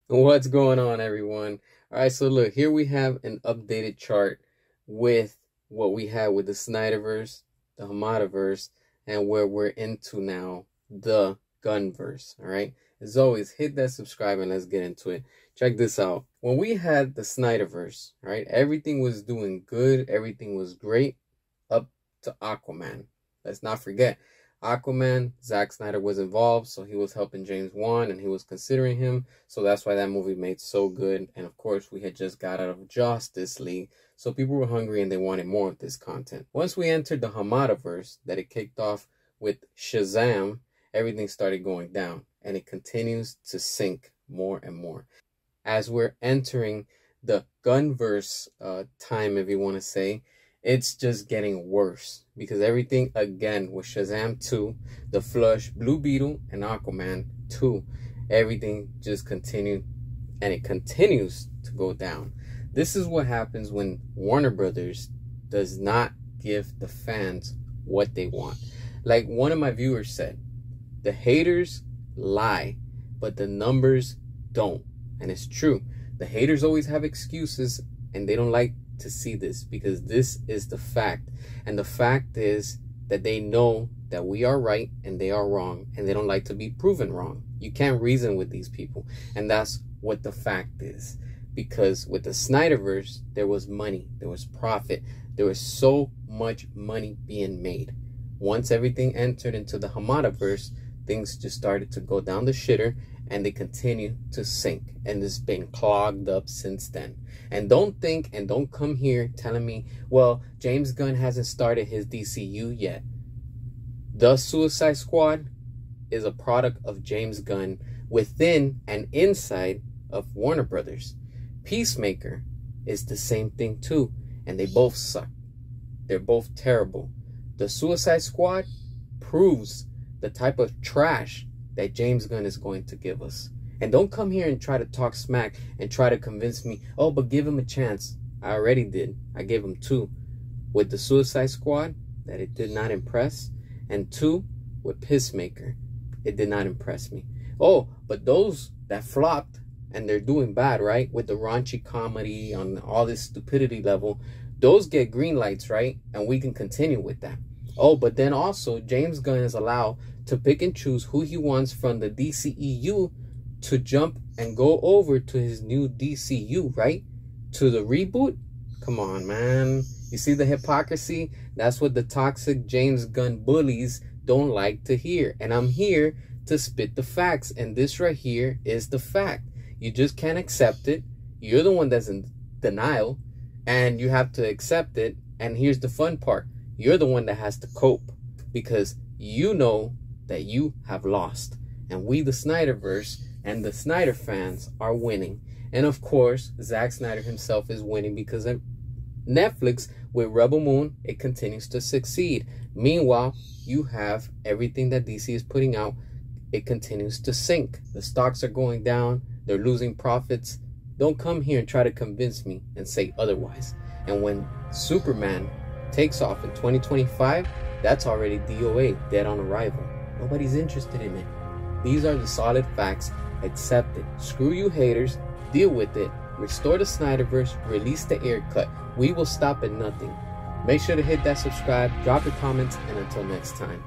What's going on, everyone? All right, so look, here we have an updated chart with what we had with the SnyderVerse, the HamadaVerse, and where we're into now, the Gunverse. All right, as always, hit that subscribe and let's get into it. Check this out. When we had the SnyderVerse, right, everything was doing good, everything was great up to Aquaman. Let's not forget. Aquaman, Zack Snyder was involved, so he was helping James Wan and he was considering him. So that's why that movie made so good. And of course, we had just got out of Justice League, so people were hungry and they wanted more of this content. Once we entered the HamadaVerse, that it kicked off with Shazam, everything started going down and it continues to sink more and more. As we're entering the Gunverse time, if you want to say, it's just getting worse because everything, again, with Shazam 2, The Flush, Blue Beetle, and Aquaman 2, everything just continued and it continues to go down. This is what happens when Warner Brothers does not give the fans what they want. Like one of my viewers said, the haters lie, but the numbers don't. And it's true. The haters always have excuses and they don't like to see this because this is the fact. And the fact is that they know that we are right and they are wrong, and they don't like to be proven wrong. You can't reason with these people, and that's what the fact is. Because with the SnyderVerse, there was money, there was profit, there was so much money being made. Once everything entered into the HamadaVerse, things just started to go down the shitter, and they continue to sink, and it's been clogged up since then. And don't think and don't come here telling me, well, James Gunn hasn't started his DCU yet. The Suicide Squad is a product of James Gunn within and inside of Warner Brothers. Peacemaker is the same thing too, and they both suck. They're both terrible. The Suicide Squad proves the type of trash that James Gunn is going to give us. And don't come here and try to talk smack and try to convince me, oh, but give him a chance. I already did. I gave him 2 with the Suicide Squad, that it did not impress, and 2 with Peacemaker. It did not impress me. Oh, but those that flopped and they're doing bad, right, with the raunchy comedy on all this stupidity level, those get green lights, right, and we can continue with that. Oh, but then also James Gunn is allowed to pick and choose who he wants from the DCEU to jump and go over to his new DCU, right? To the reboot? Come on, man. You see the hypocrisy? That's what the toxic James Gunn bullies don't like to hear. And I'm here to spit the facts. And this right here is the fact. You just can't accept it. You're the one that's in denial. And you have to accept it. And here's the fun part. You're the one that has to cope. Because you know that you have lost. And we, the SnyderVerse, and the Snyder fans are winning. And of course, Zack Snyder himself is winning because Netflix, with Rebel Moon, it continues to succeed. Meanwhile, you have everything that DC is putting out. It continues to sink. The stocks are going down. They're losing profits. Don't come here and try to convince me and say otherwise. And when Superman takes off in 2025, that's already DOA, dead on arrival. Nobody's interested in it. These are the solid facts. Accept it. Screw you haters. Deal with it. Restore the SnyderVerse. Release the Ayer cut. We will stop at nothing. Make sure to hit that subscribe, drop your comments, and until next time.